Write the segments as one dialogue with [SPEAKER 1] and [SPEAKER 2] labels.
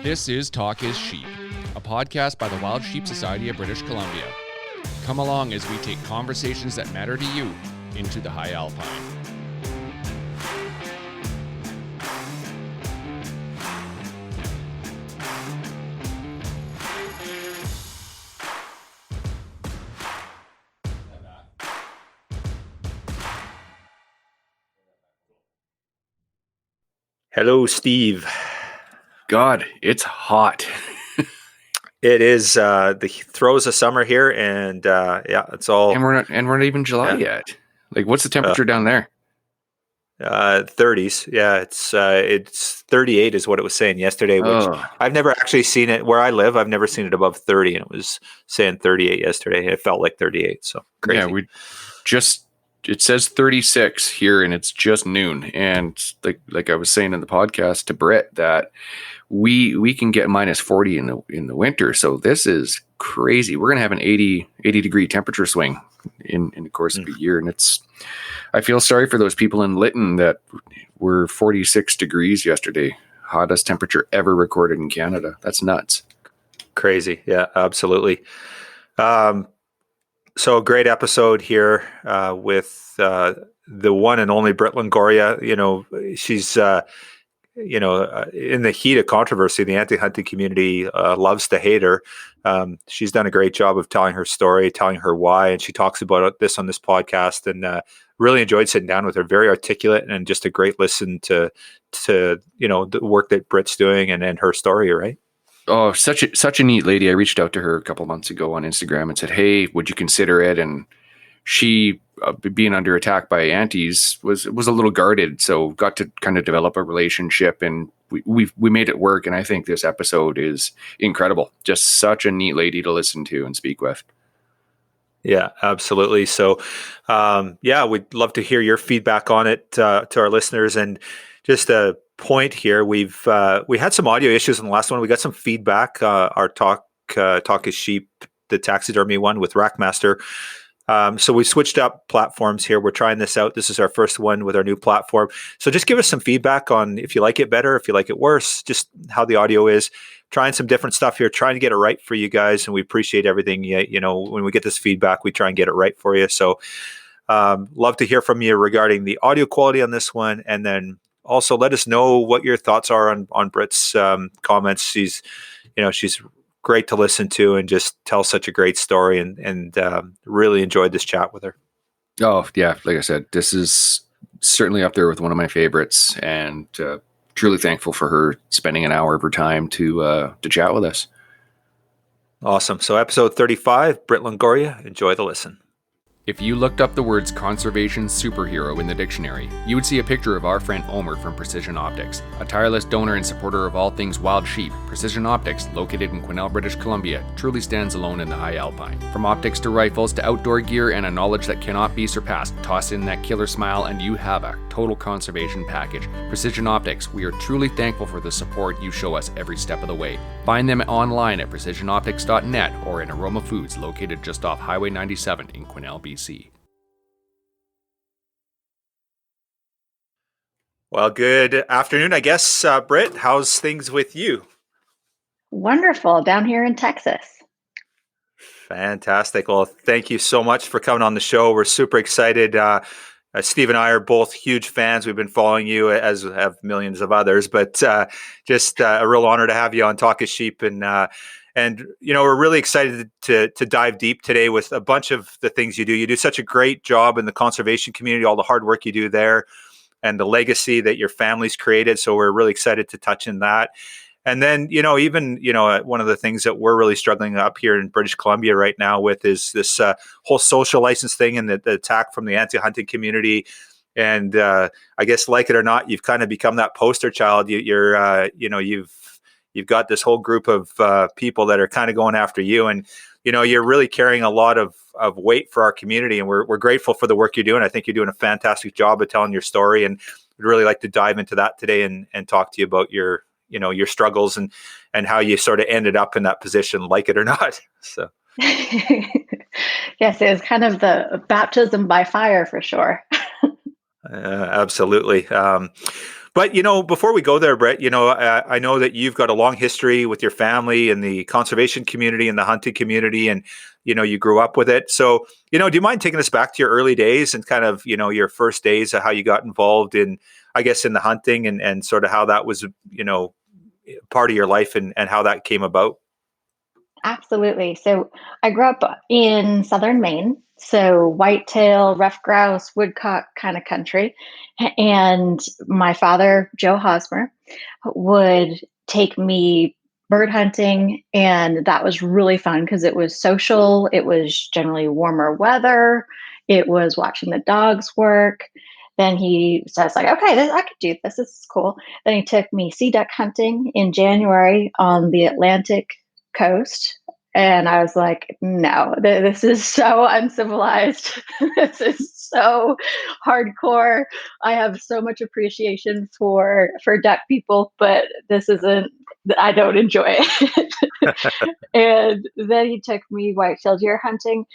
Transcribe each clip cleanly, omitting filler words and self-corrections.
[SPEAKER 1] This is Talk is Sheep, a podcast by the Wild Sheep Society of British Columbia. Come along as we take conversations that matter to you into the high alpine.
[SPEAKER 2] Hello, Steve.
[SPEAKER 3] God, it's hot.
[SPEAKER 2] It is the throes of summer here, and it's all.
[SPEAKER 3] And we're not even July yet. Like, what's the temperature down there?
[SPEAKER 2] 30s. Yeah, it's 38 is what it was saying yesterday. Which I've never actually seen it where I live. I've never seen it above 30, and it was saying 38 yesterday. It felt like 38. So crazy.
[SPEAKER 3] Yeah, it says 36 here, and it's just noon. And like I was saying in the podcast to Britt, that we can get minus 40 in the winter. So this is crazy. We're gonna have an 80 degree temperature swing in the course of a year, and I feel sorry for those people in Lytton that were 46 degrees yesterday, hottest temperature ever recorded in Canada. That's nuts.
[SPEAKER 2] Crazy. Yeah, absolutely. So a great episode here with the one and only Britt Longoria. You know, she's in the heat of controversy, the anti-hunting community loves to hate her. She's done a great job of telling her story, telling her why, and she talks about this on this podcast. And really enjoyed sitting down with her. Very articulate and just a great listen to the work that Britt's doing and her story. Right.
[SPEAKER 3] Oh, such a neat lady. I reached out to her a couple months ago on Instagram and said, "Hey, would you consider it?" And she, being under attack by antis, was a little guarded. So got to kind of develop a relationship, and we made it work. And I think this episode is incredible. Just such a neat lady to listen to and speak with.
[SPEAKER 2] Yeah, absolutely. So, we'd love to hear your feedback on it to our listeners. And just a point here, we had some audio issues in the last one. We got some feedback. Our talk is sheep, the taxidermy one with Rackmaster. So we switched up platforms here. We're trying this out. This is our first one with our new platform. So just give us some feedback on if you like it better, if you like it worse, just how the audio is. Trying some different stuff here, trying to get it right for you guys. And we appreciate everything. When we get this feedback, we try and get it right for you. So love to hear from you regarding the audio quality on this one. And then also let us know what your thoughts are on Britt's comments. She's great to listen to and just tell such a great story, and really enjoyed this chat with her.
[SPEAKER 3] Oh yeah. Like I said, this is certainly up there with one of my favorites, and truly thankful for her spending an hour of her time to chat with us.
[SPEAKER 2] Awesome. So episode 35, Britt Longoria, enjoy the listen.
[SPEAKER 1] If you looked up the words conservation superhero in the dictionary, you would see a picture of our friend Omer from Precision Optics. A tireless donor and supporter of all things wild sheep, Precision Optics, located in Quesnel, British Columbia, truly stands alone in the high alpine. From optics to rifles to outdoor gear and a knowledge that cannot be surpassed, toss in that killer smile and you have a total conservation package. Precision Optics, we are truly thankful for the support you show us every step of the way. Find them online at precisionoptics.net or in Aroma Foods, located just off Highway 97 in Quesnel, BC.
[SPEAKER 2] Well, good afternoon, I guess, Britt. How's things with you?
[SPEAKER 4] Wonderful, down here in Texas.
[SPEAKER 2] Fantastic. Well, thank you so much for coming on the show. We're super excited. Steve and I are both huge fans. We've been following you, as have millions of others, but just a real honor to have you on Talk is Sheep. And we're really excited to dive deep today with a bunch of the things you do. You do such a great job in the conservation community, all the hard work you do there, and the legacy that your family's created. So we're really excited to touch in that. And then, one of the things that we're really struggling up here in British Columbia right now with is this whole social license thing and the attack from the anti-hunting community. And I guess, like it or not, you've kind of become that poster child. You've got this whole group of people that are kind of going after you, and you're really carrying a lot of weight for our community, and we're grateful for the work you're doing. I think you're doing a fantastic job of telling your story, and we'd really like to dive into that today and talk to you about your struggles and how you sort of ended up in that position, like it or not. So.
[SPEAKER 4] Yes, it was kind of the baptism by fire for sure.
[SPEAKER 2] Absolutely. But, before we go there, Britt, I know that you've got a long history with your family and the conservation community and the hunting community, and, you grew up with it. So, do you mind taking us back to your early days and kind of, your first days of how you got involved in, I guess, in the hunting and sort of how that was, part of your life and how that came about?
[SPEAKER 4] Absolutely. So I grew up in southern Maine, so whitetail, rough grouse, woodcock kind of country. And my father, Joe Hosmer, would take me bird hunting, and that was really fun because it was social. It was generally warmer weather. It was watching the dogs work. Then he says, like, okay, I could do this. This is cool. Then he took me sea duck hunting in January on the Atlantic coast. And I was like, no, this is so uncivilized. This is so hardcore. I have so much appreciation for duck people, but this isn't, I don't enjoy it. And then he took me white-tailed deer hunting,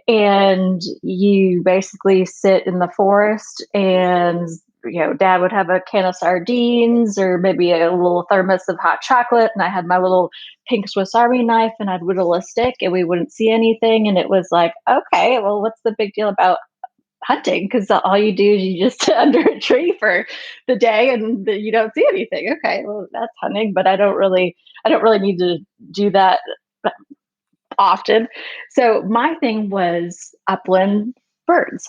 [SPEAKER 4] and you basically sit in the forest, and dad would have a can of sardines or maybe a little thermos of hot chocolate, and I had my little pink Swiss Army knife, and I'd whittle a stick and we wouldn't see anything. And it was like, okay, well, what's the big deal about hunting? Because all you do is you just sit under a tree for the day and you don't see anything. Okay, well, that's hunting, but I don't really need to do that often. So my thing was upland birds.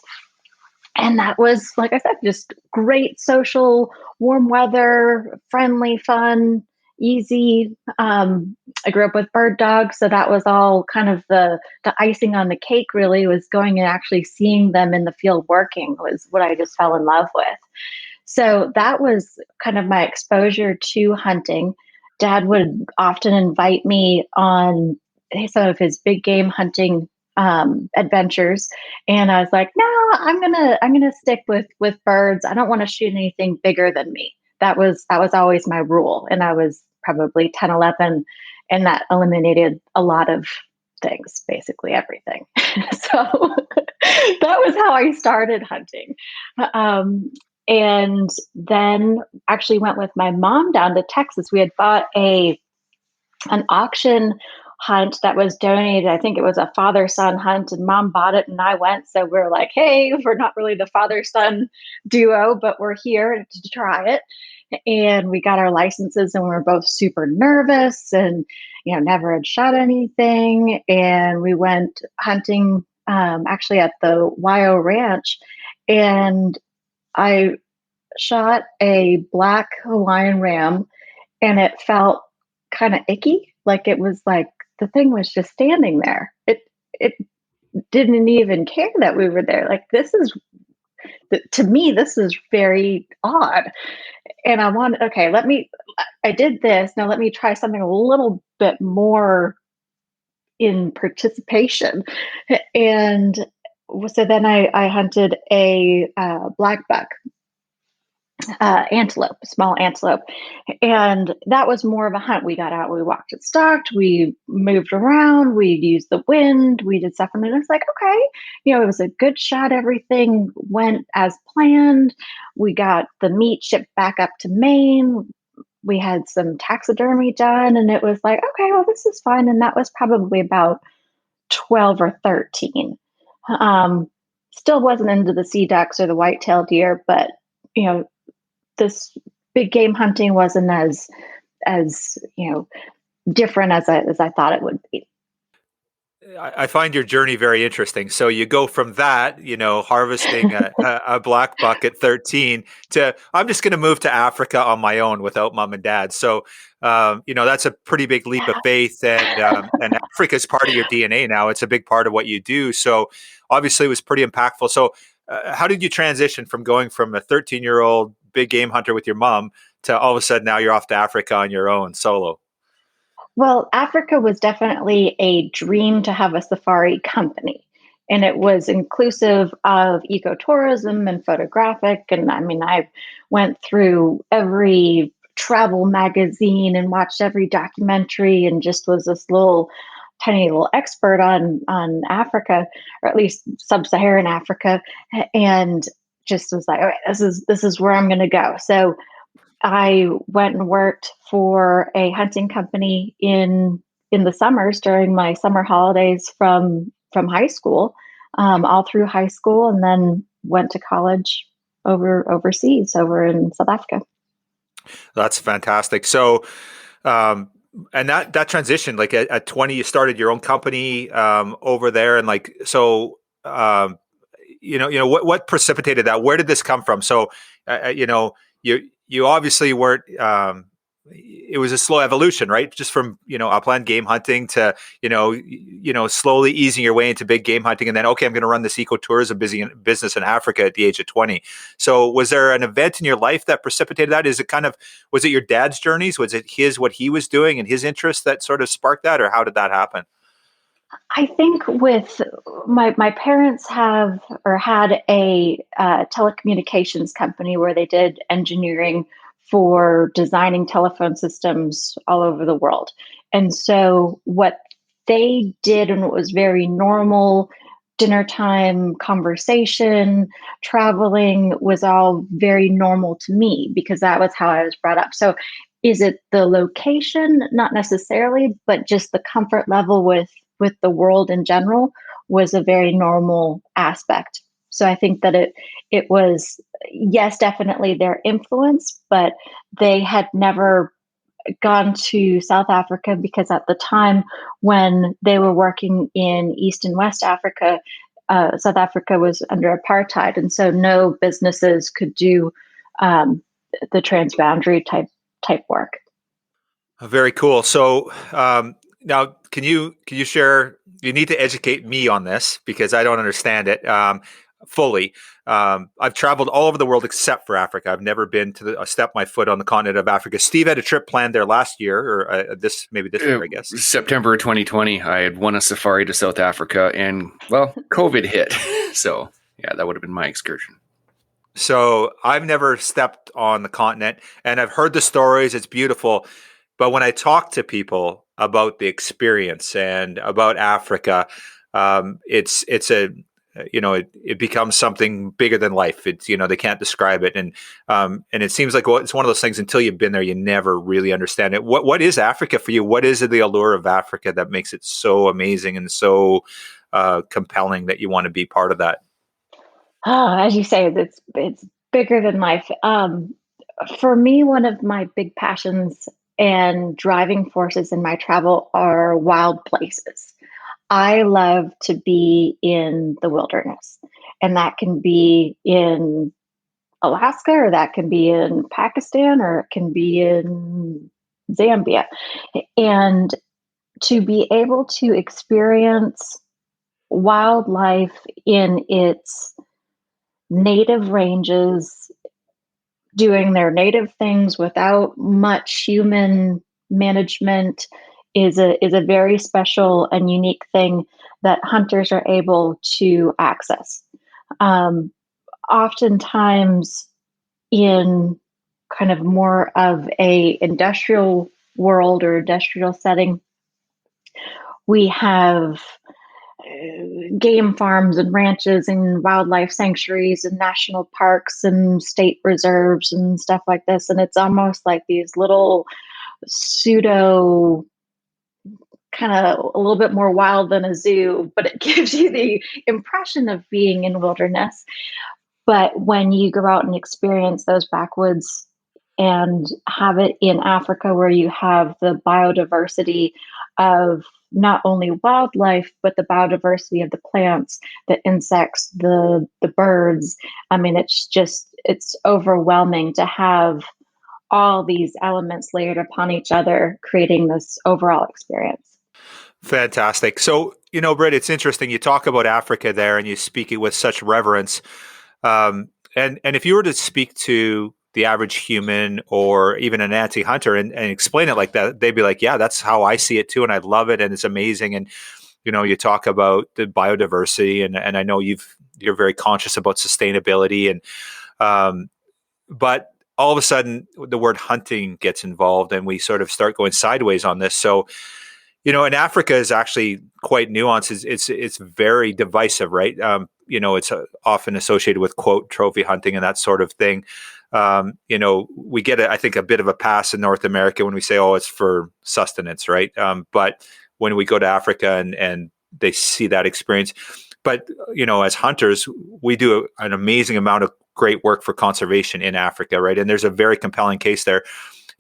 [SPEAKER 4] And that was, like I said, just great social, warm weather, friendly, fun, easy. I grew up with bird dogs, so that was all kind of the icing on the cake. Really, was going and actually seeing them in the field working was what I just fell in love with. So that was kind of my exposure to hunting. Dad would often invite me on some of his big game hunting adventures, and I was like, no, I'm gonna stick with birds. I don't want to shoot anything bigger than me. That was always my rule, and I was probably 10, 11, and that eliminated a lot of things, basically everything. So that was how I started hunting. And then actually went with my mom down to Texas. We had bought an auction hunt that was donated. I think it was a father-son hunt, and mom bought it and I went. So we're like, hey, we're not really the father-son duo, but we're here to try it. And we got our licenses, and we were both super nervous and, never had shot anything. And we went hunting actually at the YO Ranch, and I shot a black Hawaiian ram, and it felt kind of icky. Like it was like the thing was just standing there. It didn't even care that we were there. Like, to me, this is very odd. And I did this. Now let me try something a little bit more in participation. And so then I hunted a black buck antelope, small antelope. And that was more of a hunt. We got out, we walked and stalked, we moved around, we used the wind, we did stuff. And it was like, okay, it was a good shot. Everything went as planned. We got the meat shipped back up to Maine. We had some taxidermy done, and it was like, okay, well, this is fine. And that was probably about 12 or 13. Still wasn't into the sea ducks or the white-tailed deer, but, this big game hunting wasn't as different as I thought it would be.
[SPEAKER 2] I find your journey very interesting. So you go from that, harvesting a black buck at 13 to I'm just going to move to Africa on my own without mom and dad. So, that's a pretty big leap of faith, and Africa is part of your DNA now. It's a big part of what you do. So obviously it was pretty impactful. So how did you transition from going from a 13-year-old big game hunter with your mom to all of a sudden now you're off to Africa on your own solo?
[SPEAKER 4] Well, Africa was definitely a dream to have a safari company. And it was inclusive of ecotourism and photographic. And I mean, I went through every travel magazine and watched every documentary and just was this little tiny little expert on Africa, or at least sub-Saharan Africa, and just was like, all right, this is where I'm gonna go. So I went and worked for a hunting company in the summers during my summer holidays from high school, all through high school, and then went to college overseas over in South Africa.
[SPEAKER 2] That's fantastic. So, and that transition, like at 20, you started your own company over there, and like so, what precipitated that? Where did this come from? So, you obviously weren't. It was a slow evolution, right? Just from upland game hunting to slowly easing your way into big game hunting, and then okay, I'm going to run this ecotourism business in Africa at the age of 20. So, was there an event in your life that precipitated that? Was it your dad's journeys? Was it what he was doing and his interests that sort of sparked that, or how did that happen?
[SPEAKER 4] I think with my parents have or had a telecommunications company where they did engineering for designing telephone systems all over the world. And so what they did, and what was very normal, dinner time conversation, traveling, was all very normal to me because that was how I was brought up. So is it the location? Not necessarily, but just the comfort level with the world in general was a very normal aspect. So I think that it was, yes, definitely their influence, but they had never gone to South Africa because at the time when they were working in East and West Africa, South Africa was under apartheid, and so no businesses could do the transboundary type work.
[SPEAKER 2] Very cool. So now, can you share? You need to educate me on this because I don't understand it fully. I've traveled all over the world except for Africa. I've never been to step my foot on the continent of Africa. Steve had a trip planned there last year, or this year, I guess.
[SPEAKER 3] September 2020, I had won a safari to South Africa, and well, COVID hit. So yeah, that would have been my excursion.
[SPEAKER 2] So I've never stepped on the continent, and I've heard the stories. It's beautiful. But when I talk to people about the experience and about Africa, it becomes something bigger than life. It's, they can't describe it. And it seems like it's one of those things until you've been there, you never really understand it. What is Africa for you? What is the allure of Africa that makes it so amazing and so compelling that you want to be part of that?
[SPEAKER 4] Oh, as you say, it's bigger than life. For me, one of my big passions and driving forces in my travel are wild places. I love to be in the wilderness, and that can be in Alaska, or that can be in Pakistan, or it can be in Zambia. And to be able to experience wildlife in its native ranges, doing their native things without much human management, is a very special and unique thing that hunters are able to access. Oftentimes in kind of more of a industrial world or industrial setting, we have game farms and ranches and wildlife sanctuaries and national parks and state reserves and stuff like this. And it's almost like these little pseudo, kind of a little bit more wild than a zoo, but it gives you the impression of being in wilderness. But when you go out and experience those backwoods and have it in Africa, where you have the biodiversity of not only wildlife, but the biodiversity of the plants, the insects, the birds. I mean, it's overwhelming to have all these elements layered upon each other, creating this overall experience.
[SPEAKER 2] Fantastic. So, Britt, it's interesting. You talk about Africa there and you speak it with such reverence. And if you were to speak to the average human or even an anti-hunter and explain it like that, they'd be like, yeah, that's how I see it too. And I love it. And it's amazing. And, you talk about the biodiversity and I know you're very conscious about sustainability and, but all of a sudden the word hunting gets involved and we sort of start going sideways on this. So, and Africa is actually quite nuanced. It's very divisive, right? It's often associated with quote trophy hunting and that sort of thing. We get, I think, a bit of a pass in North America when we say, oh, it's for sustenance, right? But when we go to Africa and they see that experience, but as hunters, we do an amazing amount of great work for conservation in Africa, right? And there's a very compelling case there.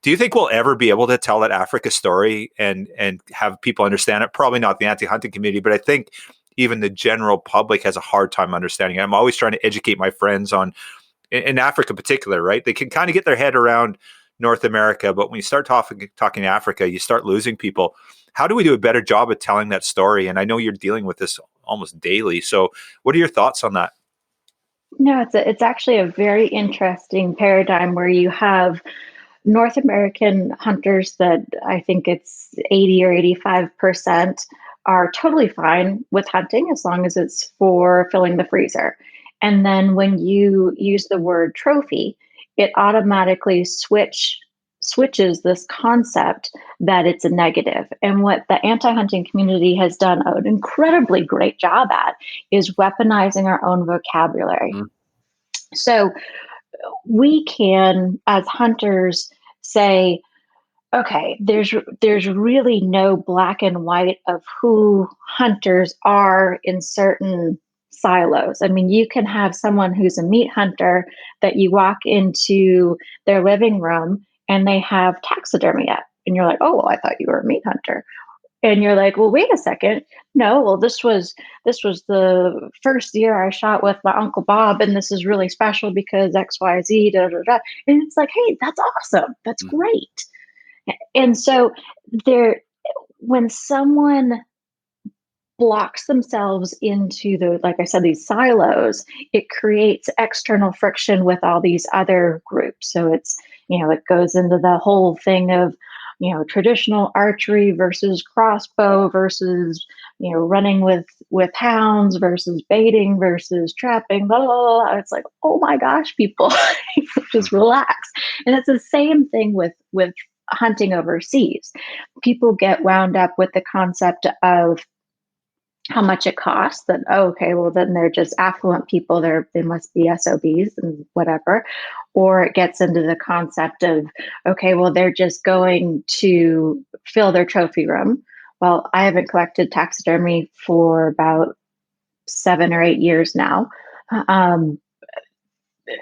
[SPEAKER 2] Do you think we'll ever be able to tell that Africa story and have people understand it? Probably not the anti-hunting community, but I think even the general public has a hard time understanding it. I'm always trying to educate my friends on, in Africa in particular, right? They can kind of get their head around North America, but when you start talking Africa, you start losing people. How do we do a better job of telling that story? And I know you're dealing with this almost daily. So what are your thoughts on that?
[SPEAKER 4] No, it's actually a very interesting paradigm where you have North American hunters that I think it's 80 or 85% are totally fine with hunting as long as it's for filling the freezer. And then when you use the word trophy, it automatically switches this concept that it's a negative. And what the anti-hunting community has done an incredibly great job at is weaponizing our own vocabulary. Mm. So we can, as hunters, say, okay, there's really no black and white of who hunters are in certain silos. I mean, you can have someone who's a meat hunter that you walk into their living room and they have taxidermy up. And you're like, oh, well, I thought you were a meat hunter. And you're like, well, wait a second. No, well, this was the first year I shot with my Uncle Bob, and this is really special because X, Y, Z, da, da, da. And it's like, hey, that's awesome. That's great. And so when someone blocks themselves into like I said, these silos, it creates external friction with all these other groups. So it goes into the whole thing of, traditional archery versus crossbow versus, running with hounds versus baiting versus trapping, blah, blah, blah. It's like, oh my gosh, people, just relax. And it's the same thing with hunting overseas. People get wound up with the concept of how much it costs, that, oh, okay, well, then they're just affluent people. They must be SOBs and whatever. Or it gets into the concept of, okay, well, they're just going to fill their trophy room. Well, I haven't collected taxidermy for about 7 or 8 years now.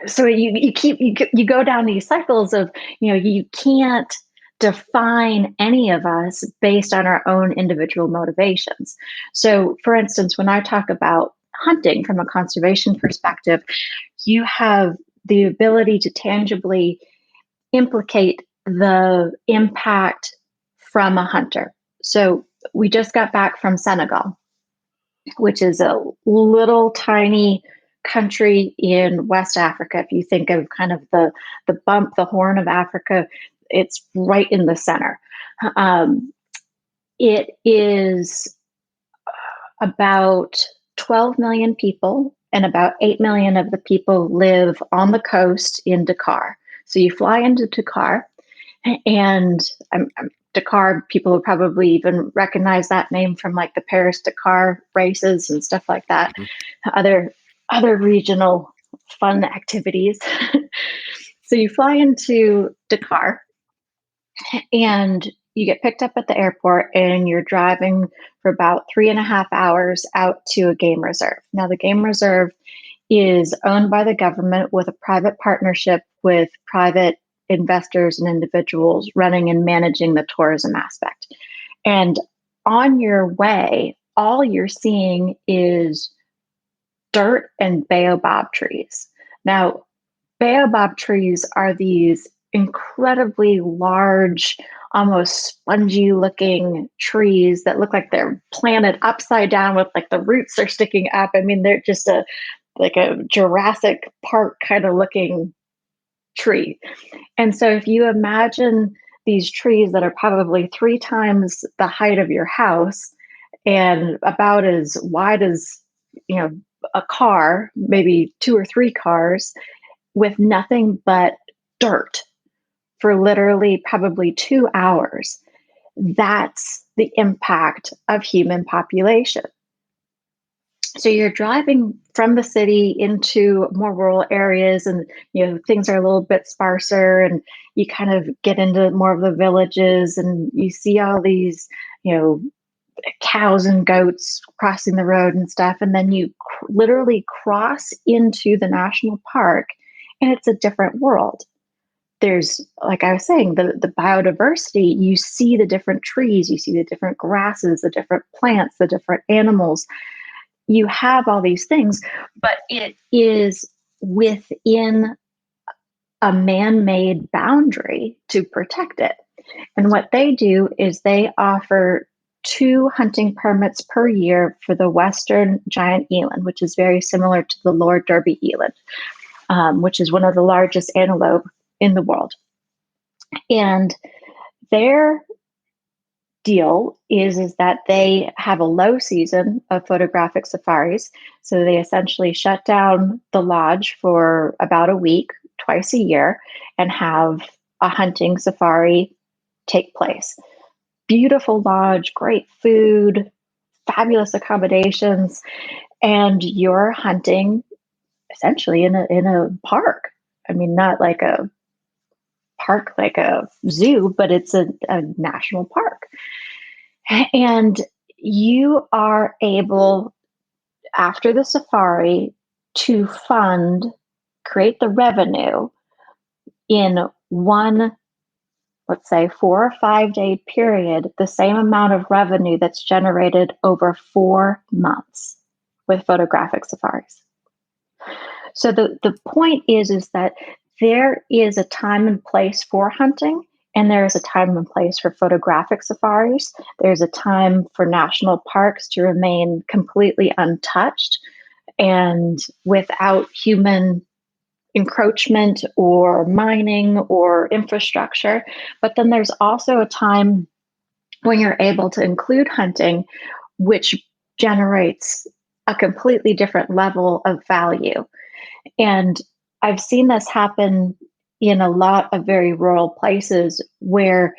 [SPEAKER 4] So you go down these cycles of, you can't define any of us based on our own individual motivations. So, for instance, when I talk about hunting from a conservation perspective, you have the ability to tangibly implicate the impact from a hunter. So we just got back from Senegal, which is a little tiny country in West Africa. If you think of kind of the Horn of Africa, it's right in the center. It is about 12 million people, and about 8 million of the people live on the coast in Dakar. So you fly into Dakar, and Dakar, people would probably even recognize that name from like the Paris-Dakar races and stuff like that. Mm-hmm. Other regional fun activities. So you fly into Dakar, and you get picked up at the airport, and you're driving for about 3.5 hours out to a game reserve. Now, the game reserve is owned by the government with a private partnership with private investors and individuals running and managing the tourism aspect. And on your way, all you're seeing is dirt and baobab trees. Now, baobab trees are these incredibly large, almost spongy looking trees that look like they're planted upside down with like the roots are sticking up. I mean, they're just like a Jurassic Park kind of looking tree. And so if you imagine these trees that are probably 3 times the height of your house and about as wide as, you know, a car, maybe 2 or 3 cars, with nothing but dirt for literally probably 2 hours. That's the impact of human population. So you're driving from the city into more rural areas, and things are a little bit sparser, and you kind of get into more of the villages, and you see all these cows and goats crossing the road and stuff, and then you literally cross into the national park, and it's a different world. There's, like I was saying, the biodiversity. You see the different trees, you see the different grasses, the different plants, the different animals. You have all these things, but it is within a man-made boundary to protect it. And what they do is they offer 2 hunting permits per year for the western giant eland, which is very similar to the Lord Derby eland, which is one of the largest antelope in the world. And their deal is that they have a low season of photographic safaris. So they essentially shut down the lodge for about a week, twice a year, and have a hunting safari take place. Beautiful lodge, great food, fabulous accommodations, and you're hunting essentially in a park. I mean, not like a park like a zoo, but it's a national park. And you are able, after the safari, to create the revenue in one, let's say, 4 or 5 day period, the same amount of revenue that's generated over 4 months with photographic safaris. So the point is that there is a time and place for hunting, and there is a time and place for photographic safaris. There's a time for national parks to remain completely untouched and without human encroachment or mining or infrastructure. But then there's also a time when you're able to include hunting, which generates a completely different level of value. And I've seen this happen in a lot of very rural places where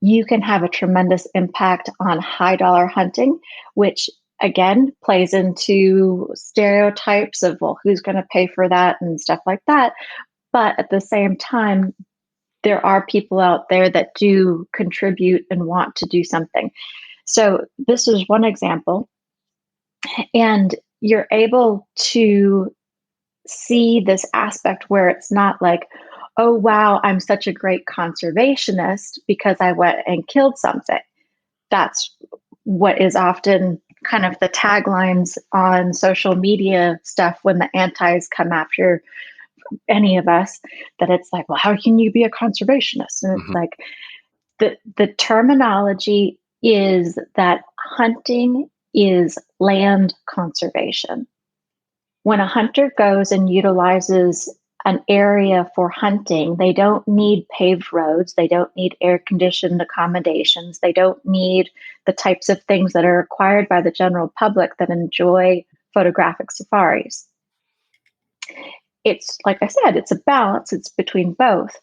[SPEAKER 4] you can have a tremendous impact on high dollar hunting, which again plays into stereotypes of, well, who's going to pay for that and stuff like that. But at the same time, there are people out there that do contribute and want to do something. So this is one example. And you're able to see this aspect where it's not like, oh, wow, I'm such a great conservationist because I went and killed something. That's what is often kind of the taglines on social media stuff when the antis come after any of us, that it's like, well, how can you be a conservationist? And it's like, the terminology is that hunting is land conservation. When a hunter goes and utilizes an area for hunting, they don't need paved roads. They don't need air-conditioned accommodations. They don't need the types of things that are required by the general public that enjoy photographic safaris. It's, like I said, it's a balance. It's between both.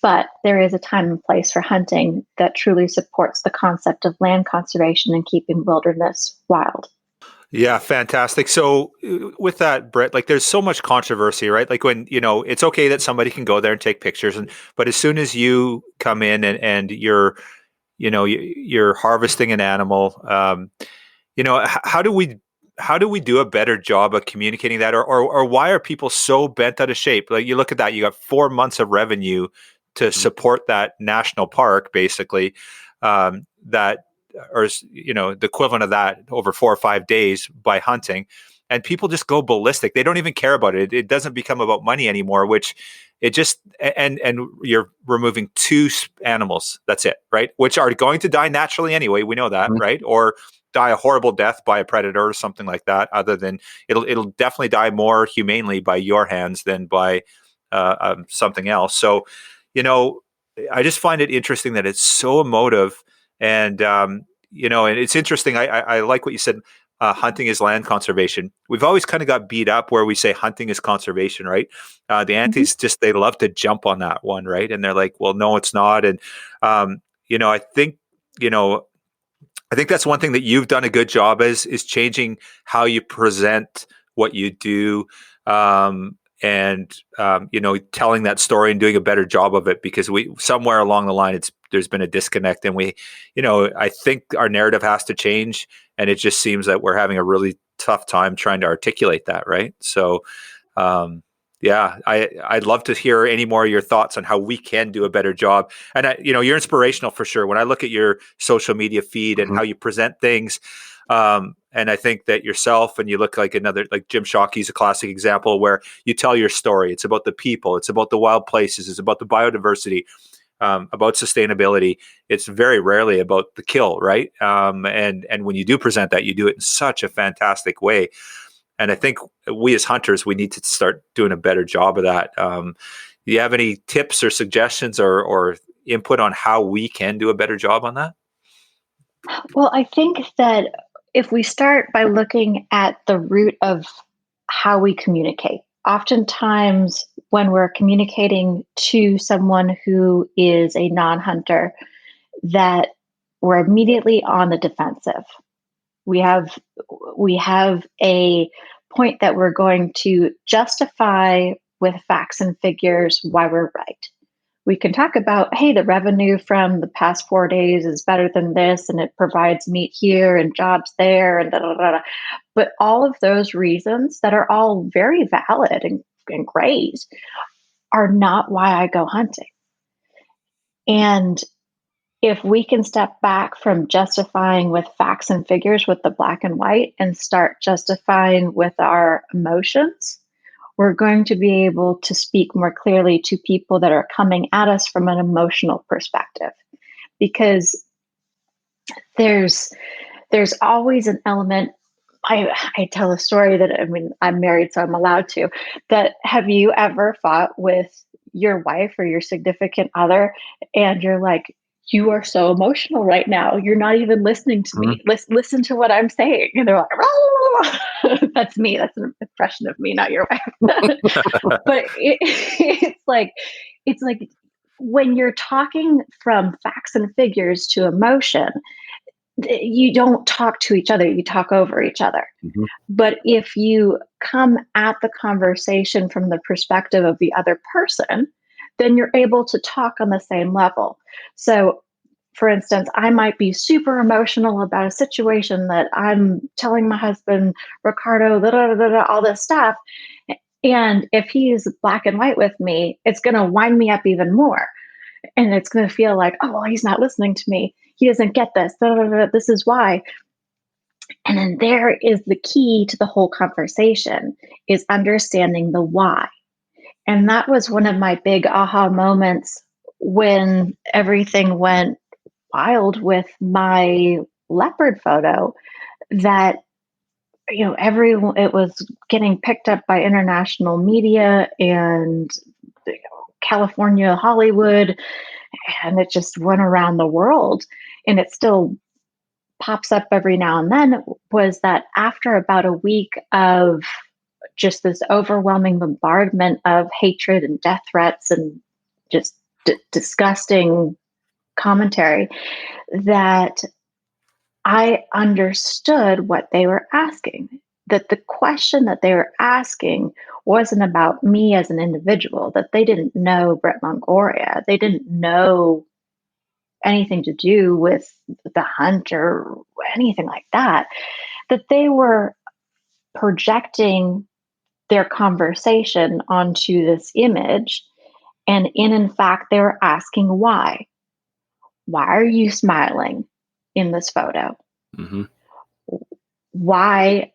[SPEAKER 4] But there is a time and place for hunting that truly supports the concept of land conservation and keeping wilderness wild.
[SPEAKER 2] Yeah, fantastic. So with that, Britt, like there's so much controversy, right? Like when, it's okay that somebody can go there and take pictures, but as soon as you come in and you're harvesting an animal, how do we do a better job of communicating that, or why are people so bent out of shape? Like you look at that, you got 4 months of revenue to support that national park, basically, that, or the equivalent of that over 4 or 5 days by hunting, and people just go ballistic. They don't even care about it. It doesn't become about money anymore, which it just, and you're removing 2 animals. That's it, right? Which are going to die naturally anyway. We know that, right? Or die a horrible death by a predator or something like that, other than it'll definitely die more humanely by your hands than by something else. So, I just find it interesting that it's so emotive, and and it's interesting. I like what you said. Hunting is land conservation. We've always kind of got beat up where we say hunting is conservation, right? The antis they love to jump on that one, right? And they're like, well, no, it's not. And I think you know I think that's one thing that you've done a good job is changing how you present what you do, telling that story and doing a better job of it, because we somewhere along the line there's been a disconnect, and I think our narrative has to change, and it just seems that we're having a really tough time trying to articulate that, right? So, I'd love to hear any more of your thoughts on how we can do a better job. And you're inspirational for sure. When I look at your social media feed and how you present things, and I think that yourself, and you look like Jim Shockey's a classic example where you tell your story. It's about the people. It's about the wild places. It's about the biodiversity, about sustainability. It's very rarely about the kill, right? And when you do present that, you do it in such a fantastic way. And I think we as hunters, we need to start doing a better job of that. Do you have any tips or suggestions or input on how we can do a better job on that?
[SPEAKER 4] Well, I think that if we start by looking at the root of how we communicate, oftentimes when we're communicating to someone who is a non-hunter, that we're immediately on the defensive. We have a point that we're going to justify with facts and figures why we're right. We can talk about, hey, the revenue from the past 4 days is better than this, and it provides meat here and jobs there, and da da da da. But all of those reasons that are all very valid and great are not why I go hunting. And if we can step back from justifying with facts and figures with the black and white and start justifying with our emotions, we're going to be able to speak more clearly to people that are coming at us from an emotional perspective. Because there's always an element. I tell a story that, I'm married, so I'm allowed to. That, have you ever fought with your wife or your significant other, and you're like, you are so emotional right now. You're not even listening to me. Listen to what I'm saying. And they're like, that's me. That's an impression of me, not your wife. But it's like when you're talking from facts and figures to emotion, you don't talk to each other, you talk over each other. But if you come at the conversation from the perspective of the other person, then you're able to talk on the same level. So, for instance, I might be super emotional about a situation that I'm telling my husband, Ricardo, all this stuff. And if he's black and white with me, it's going to wind me up even more. And it's going to feel like, oh, well, he's not listening to me. He doesn't get this. This is why. And then there is the key to the whole conversation, is understanding the why. And that was one of my big aha moments when everything went wild with my leopard photo, that it was getting picked up by international media and California, Hollywood, and it just went around the world, and it still pops up every now and then. Was that after about a week of just this overwhelming bombardment of hatred and death threats and just disgusting commentary, that I understood what they were asking. That the question that they were asking wasn't about me as an individual, that they didn't know Britt Longoria. They didn't know anything to do with the hunt or anything like that. That they were projecting their conversation onto this image. And in fact, they were asking why. Why are you smiling in this photo? Why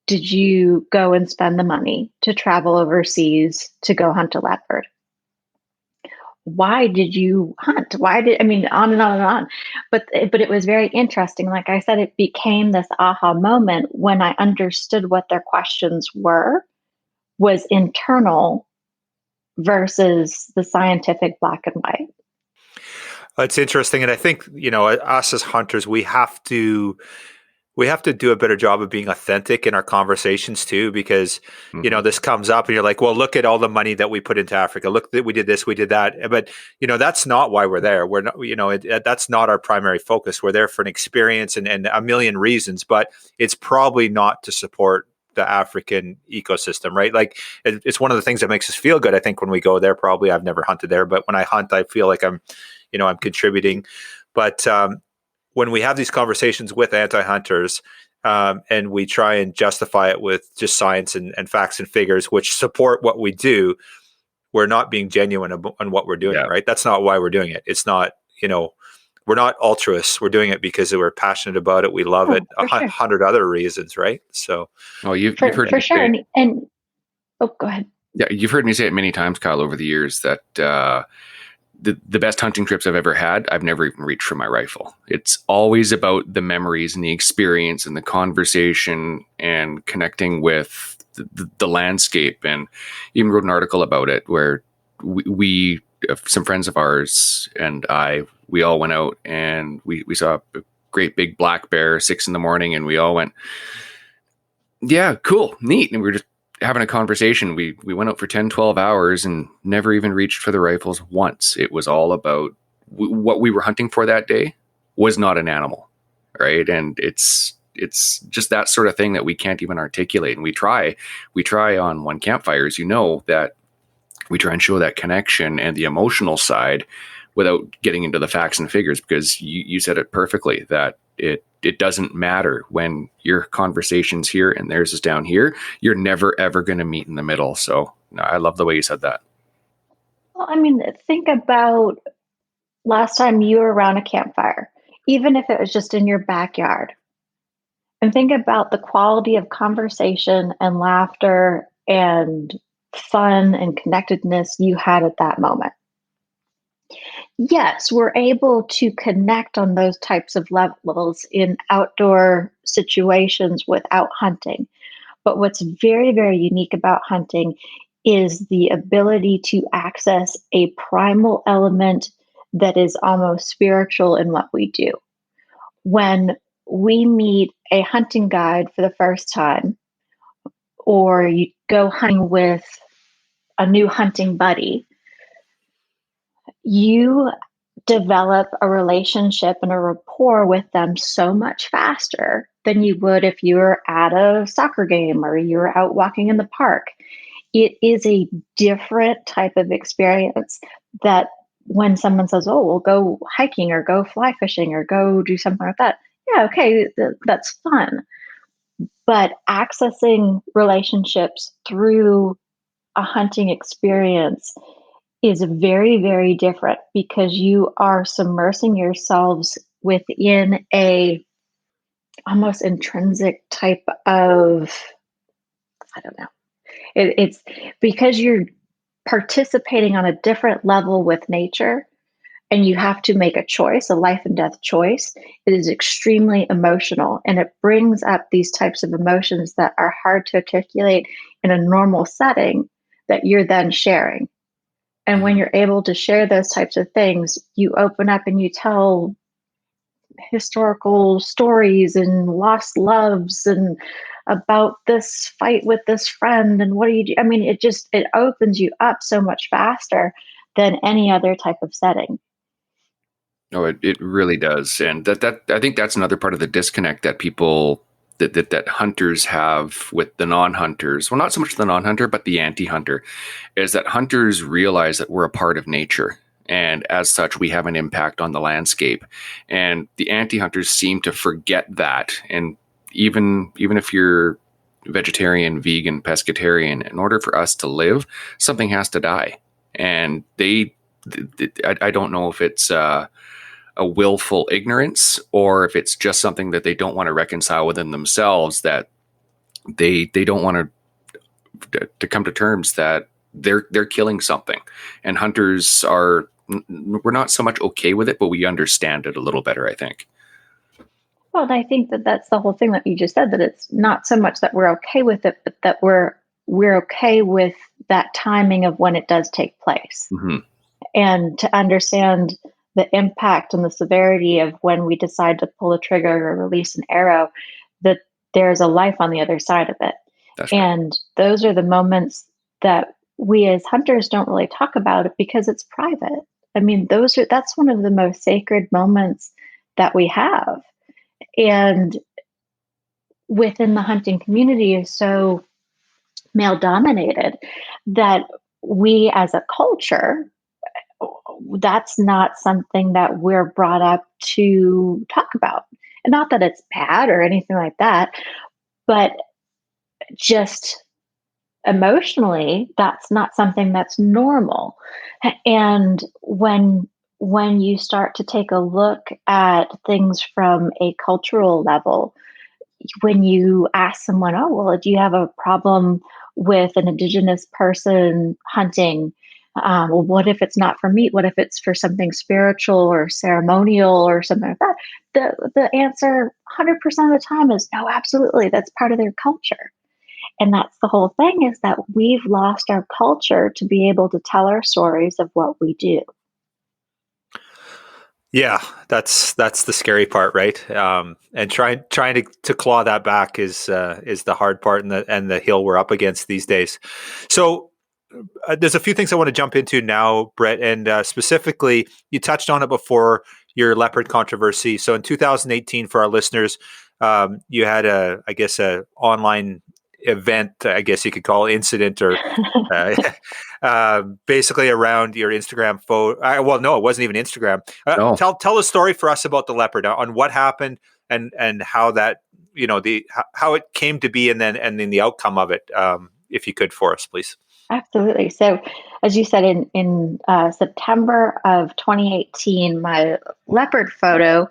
[SPEAKER 4] did you go and spend the money to travel overseas to go hunt a leopard? why did you hunt? I mean, on and on and on. But it was very interesting. Like I said, it became this aha moment when I understood what their questions were, was internal versus the scientific black and white.
[SPEAKER 2] It's interesting, and I think us as hunters, we have to do a better job of being authentic in our conversations too, because this comes up and you're like, well, look at all the money that we put into Africa. Look, that we did this, we did that, but that's not why we're there. We're not, that's not our primary focus. We're there for an experience and a million reasons, but it's probably not to support the African ecosystem, right? Like it's one of the things that makes us feel good. I think when we go there, probably I've never hunted there, but when I hunt, I feel like I'm contributing. But when we have these conversations with anti-hunters and we try and justify it with just science and facts and figures, which support what we do, we're not being genuine on what we're doing, right? That's not why we're doing it. It's not, we're not altruists. We're doing it because we're passionate about it. We love it. 100 other reasons, right? So,
[SPEAKER 3] you've heard
[SPEAKER 4] for
[SPEAKER 3] me
[SPEAKER 4] sure.
[SPEAKER 3] say,
[SPEAKER 4] And go ahead.
[SPEAKER 3] Yeah, you've heard me say it many times, Kyle, over the years that the best hunting trips I've ever had, I've never even reached for my rifle. It's always about the memories and the experience and the conversation and connecting with the landscape. And even wrote an article about it where we some friends of ours and we all went out and we saw a great big black bear 6 a.m. and we all went, yeah, cool, neat. And we were just having a conversation. We went out for 10, 12 hours and never even reached for the rifles once. It was all about what we were hunting for that day was not an animal, right? And it's just that sort of thing that we can't even articulate. And we try on One Campfire, as you know, that we try and show that connection and the emotional side without getting into the facts and figures, because you said it perfectly, that it doesn't matter when your conversation's here and theirs is down here. You're never, ever going to meet in the middle. So no, I love the way you said that.
[SPEAKER 4] Well, I mean, think about last time you were around a campfire, even if it was just in your backyard. And think about the quality of conversation and laughter and fun and connectedness you had at that moment. Yes, we're able to connect on those types of levels in outdoor situations without hunting. But what's very, very unique about hunting is the ability to access a primal element that is almost spiritual in what we do. When we meet a hunting guide for the first time, or you go hunting with a new hunting buddy, you develop a relationship and a rapport with them so much faster than you would if you were at a soccer game or you were out walking in the park. It is a different type of experience that when someone says, oh, we'll go hiking or go fly fishing or go do something like that. Yeah, okay, that's fun. But accessing relationships through a hunting experience is very, very different, because you are submersing yourselves within a almost intrinsic type of, I don't know. It's because you're participating on a different level with nature and you have to make a choice, a life and death choice. It is extremely emotional, and it brings up these types of emotions that are hard to articulate in a normal setting that you're then sharing. And when you're able to share those types of things, you open up and you tell historical stories and lost loves and about this fight with this friend and what do you do? I mean, it opens you up so much faster than any other type of setting.
[SPEAKER 3] No, it really does. And that I think that's another part of the disconnect that people that hunters have with the non-hunters. Well, not so much the non-hunter, but the anti-hunter, is that hunters realize that we're a part of nature. And as such, we have an impact on the landscape. And the anti-hunters seem to forget that. And even if you're vegetarian, vegan, pescatarian, in order for us to live, something has to die. And I don't know if it's a willful ignorance or if it's just something that they don't want to reconcile within themselves, that they don't want to come to terms that they're killing something. And hunters are we're not so much okay with it, but we understand it a little better, I think.
[SPEAKER 4] Well, and I think that that's the whole thing that you just said, that it's not so much that we're okay with it, but that we're okay with that timing of when it does take place.
[SPEAKER 3] Mm-hmm.
[SPEAKER 4] And to understand the impact and the severity of when we decide to pull a trigger or release an arrow, that there's a life on the other side of it.
[SPEAKER 3] That's right.
[SPEAKER 4] And those are the moments that we as hunters don't really talk about it because it's private. I mean, that's one of the most sacred moments that we have. And within the hunting community is so male dominated that we as a culture, that's not something that we're brought up to talk about. And not that it's bad or anything like that, but just emotionally, that's not something that's normal. And when you start to take a look at things from a cultural level, when you ask someone, oh, well, do you have a problem with an indigenous person hunting? Well, what if it's not for meat? What if it's for something spiritual or ceremonial or something like that? The answer 100% of the time is no, absolutely. That's part of their culture. And that's the whole thing, is that we've lost our culture to be able to tell our stories of what we do.
[SPEAKER 2] Yeah, that's the scary part, right? And trying to claw that back is the hard part, and the hill we're up against these days. So there's a few things I want to jump into now, Britt, and specifically, you touched on it before, your leopard controversy. So in 2018, for our listeners, you had a online event, I guess you could call it, incident, or basically around your Instagram photo. Well, no, it wasn't even Instagram.
[SPEAKER 3] No.
[SPEAKER 2] Tell a story for us about the leopard, on what happened, and how that, how it came to be, and then the outcome of it, if you could, for us, please.
[SPEAKER 4] Absolutely. So, as you said, in September of 2018, my leopard photo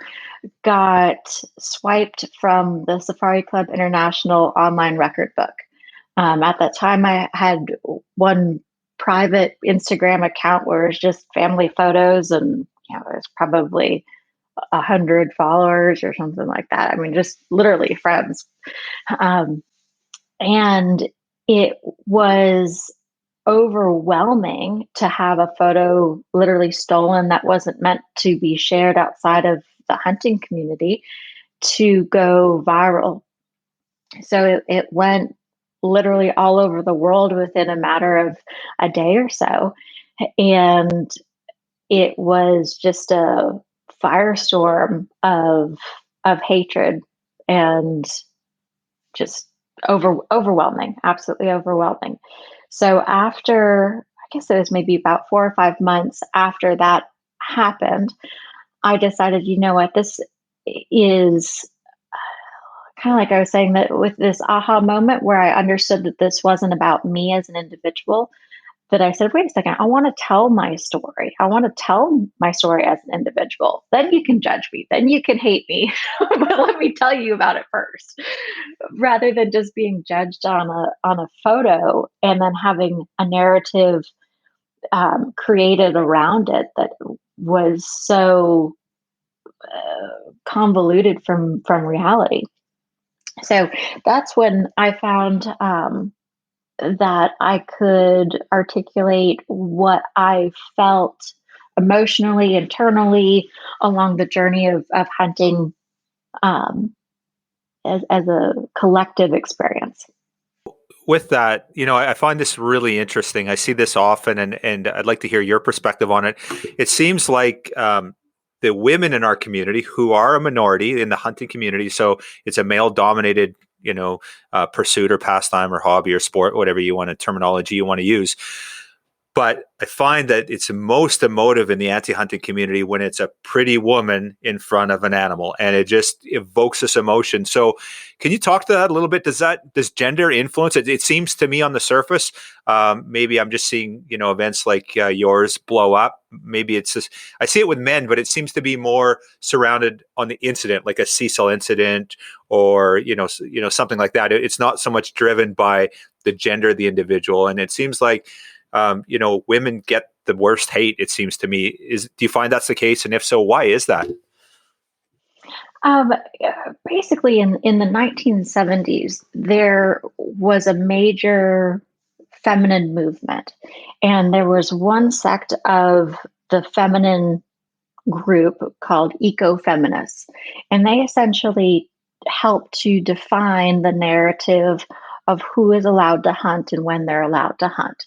[SPEAKER 4] got swiped from the Safari Club International online record book. At that time, I had one private Instagram account where it was just family photos, and it was probably 100 followers or something like that. I mean, just literally friends. And it was overwhelming to have a photo literally stolen that wasn't meant to be shared outside of the hunting community to go viral. So it went literally all over the world within a matter of a day or so. And it was just a firestorm of hatred and just overwhelming, absolutely overwhelming. So after, I guess it was maybe about 4 or 5 months after that happened, I decided, you know what, this is kind of like I was saying, that with this aha moment where I understood that this wasn't about me as an individual, that I said, wait a second, I want to tell my story. I want to tell my story as an individual. Then you can judge me. Then you can hate me. But let me tell you about it first, rather than just being judged on a photo and then having a narrative created around it that was so convoluted from reality. So that's when I found that I could articulate what I felt emotionally, internally, along the journey of hunting, as a collective experience.
[SPEAKER 2] With that, I find this really interesting. I see this often, and I'd like to hear your perspective on it. It seems like the women in our community, who are a minority in the hunting community, so it's a male-dominated, pursuit or pastime or hobby or sport, whatever terminology you want to use. But I find that it's most emotive in the anti-hunting community when it's a pretty woman in front of an animal, and it just evokes this emotion. So can you talk to that a little bit? Does gender influence it? It seems to me on the surface, maybe I'm just seeing, events like yours blow up. Maybe it's just, I see it with men, but it seems to be more surrounded on the incident, like a Cecil incident or, something like that. It's not so much driven by the gender of the individual. And it seems like, women get the worst hate, it seems to me. Do you find that's the case? And if so, why is that?
[SPEAKER 4] Um, Basically, in the 1970s, there was a major feminine movement, and there was one sect of the feminine group called ecofeminists, and they essentially help to define the narrative of who is allowed to hunt and when they're allowed to hunt.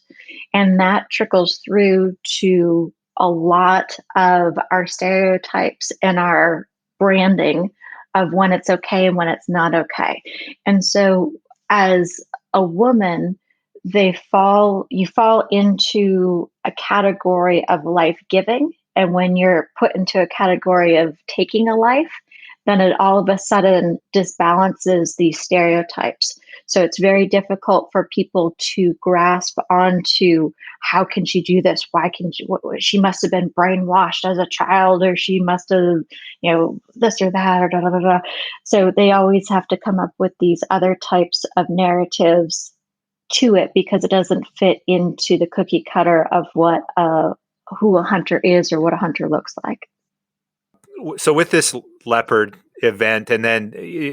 [SPEAKER 4] And that trickles through to a lot of our stereotypes and our branding of when it's okay and when it's not okay. And so as a woman, you fall into a category of life giving. And when you're put into a category of taking a life, then it all of a sudden disbalances these stereotypes. So it's very difficult for people to grasp onto how can she do this? Why can she must have been brainwashed as a child, or she must have, this or that, or da da da da. So they always have to come up with these other types of narratives to it because it doesn't fit into the cookie cutter of what who a hunter is or what a hunter looks like.
[SPEAKER 2] So with this leopard event, and then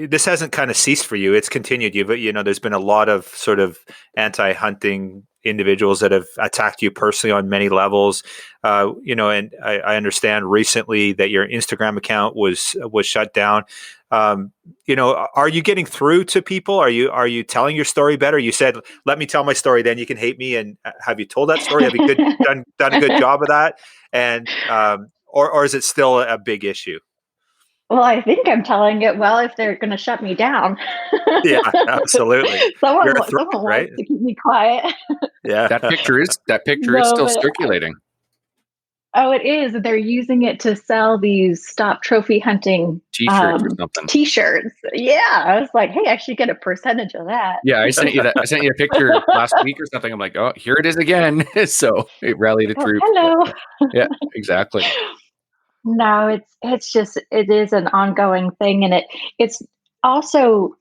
[SPEAKER 2] this hasn't kind of ceased for you, it's continued. There's been a lot of sort of anti-hunting individuals that have attacked you personally on many levels. And I understand recently that your Instagram account was shut down. Are you getting through to people? Are you telling your story better? You said, "Let me tell my story, then you can hate me." And have you told that story? Have you done a good job of that? And or is it still a big issue?
[SPEAKER 4] Well, I think I'm telling it well if they're going to shut me down.
[SPEAKER 2] Yeah, absolutely.
[SPEAKER 4] Someone
[SPEAKER 2] You're a threat, right?
[SPEAKER 4] wants to keep me quiet.
[SPEAKER 2] Yeah,
[SPEAKER 3] That picture is
[SPEAKER 4] No,
[SPEAKER 3] still
[SPEAKER 4] but
[SPEAKER 3] circulating.
[SPEAKER 4] Oh, it is. They're using it to sell these stop trophy hunting
[SPEAKER 3] T-shirts or something.
[SPEAKER 4] T-shirts. Yeah, I was like, hey, I should get a percentage of that.
[SPEAKER 3] Yeah, I sent you a picture last week or something. I'm like, oh, here it is again. So it rallied the troops.
[SPEAKER 4] Hello.
[SPEAKER 3] Yeah, exactly.
[SPEAKER 4] No, it is an ongoing thing, and it's also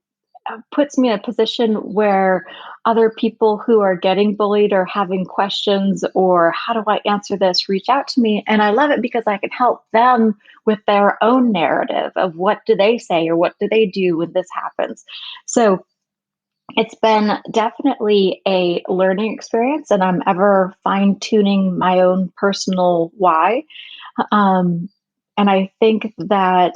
[SPEAKER 4] puts me in a position where other people who are getting bullied or having questions or how do I answer this reach out to me. And I love it because I can help them with their own narrative of what do they say or what do they do when this happens. So it's been definitely a learning experience, and I'm ever fine tuning my own personal why. And I think that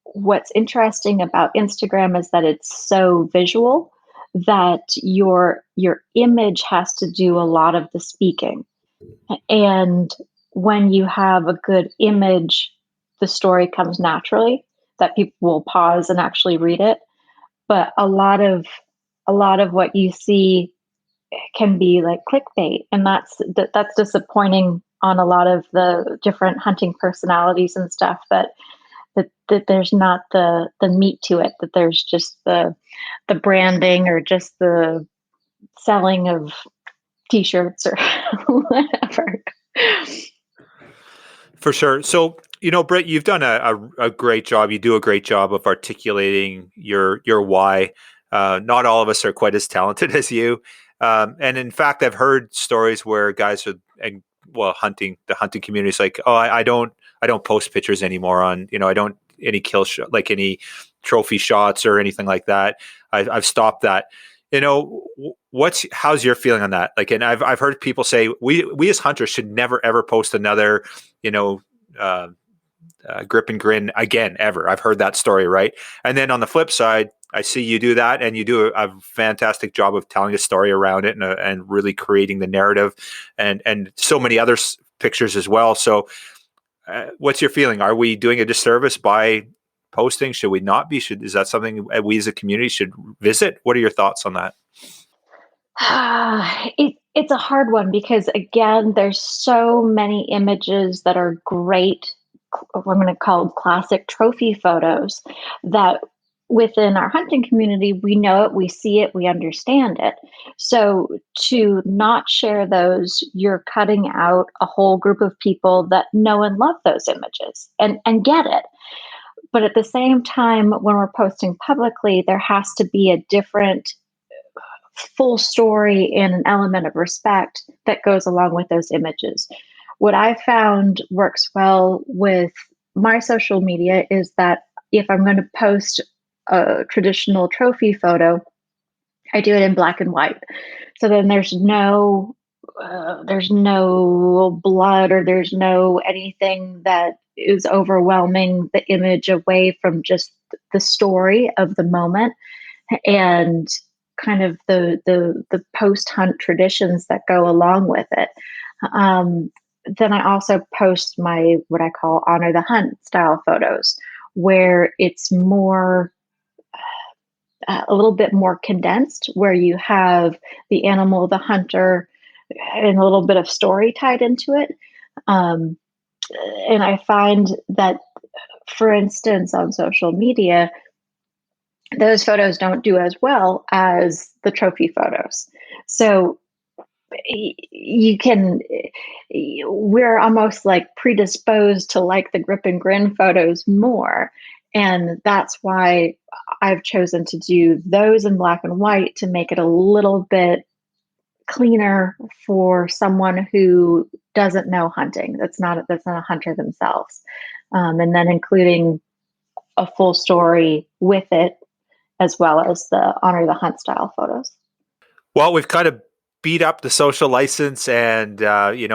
[SPEAKER 4] what's interesting about Instagram is that it's so visual that your image has to do a lot of the speaking. And when you have a good image, the story comes naturally, that people will pause and actually read it. But a lot of what you see can be like clickbait, and that's disappointing on a lot of the different hunting personalities and stuff. That there's not the meat to it, that there's just the branding or just the selling of t-shirts or whatever.
[SPEAKER 2] for sure. So, Britt, you've done a great job. You do a great job of articulating your why. Not all of us are quite as talented as you. And in fact, I've heard stories where guys are, the hunting community is like, oh, I don't post pictures anymore on, I don't any like any trophy shots or anything like that. I've stopped that. How's your feeling on that? Like, and I've heard people say we as hunters should never ever post another, grip and grin again ever. I've heard that story, right? And then on the flip side, I see you do that, and you do a fantastic job of telling a story around it and really creating the narrative, and so many other pictures as well. So, what's your feeling? Are we doing a disservice by posting? Should we not be? Is that something we as a community should visit? What are your thoughts on that?
[SPEAKER 4] It's a hard one because, again, there's so many images that are great. I'm going to call them classic trophy photos that within our hunting community, we know it, we see it, we understand it. So to not share those, you're cutting out a whole group of people that know and love those images and get it. But at the same time, when we're posting publicly, there has to be a different full story and an element of respect that goes along with those images. what I found works well with my social media is that if I'm going to post a traditional trophy photo, I do it in black and white. So then there's no blood, or there's no anything that is overwhelming the image away from just the story of the moment and kind of the post hunt traditions that go along with it. Um, then I also post my what I call honor the hunt style photos, where it's more a little bit more condensed, where you have the animal, the hunter, and a little bit of story tied into it. Um, and I find that, for instance, on social media, those photos don't do as well as the trophy photos. So you can, we're almost like predisposed to like the grip and grin photos more. And that's why I've chosen to do those in black and white, to make it a little bit cleaner for someone who doesn't know hunting. That's not a hunter themselves. And then including a full story with it, as well as the honor the hunt style photos.
[SPEAKER 2] Well, we've kind of beat up the social license and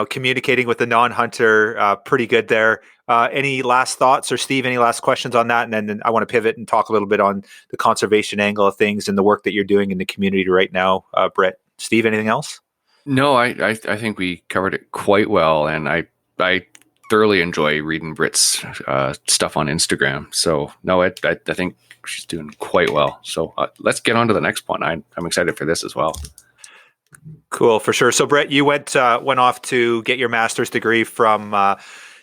[SPEAKER 2] communicating with the non-hunter pretty good there. Any last thoughts, or Steve, any last questions on that? And then I want to pivot and talk a little bit on the conservation angle of things and the work that you're doing in the community right now. Britt, Steve, anything else?
[SPEAKER 3] No, I think we covered it quite well, and I thoroughly enjoy reading Britt's stuff on Instagram. So no, I think she's doing quite well. So let's get on to the next one. I'm excited for this as well.
[SPEAKER 2] Cool, for sure. So Britt, you went off to get your master's degree from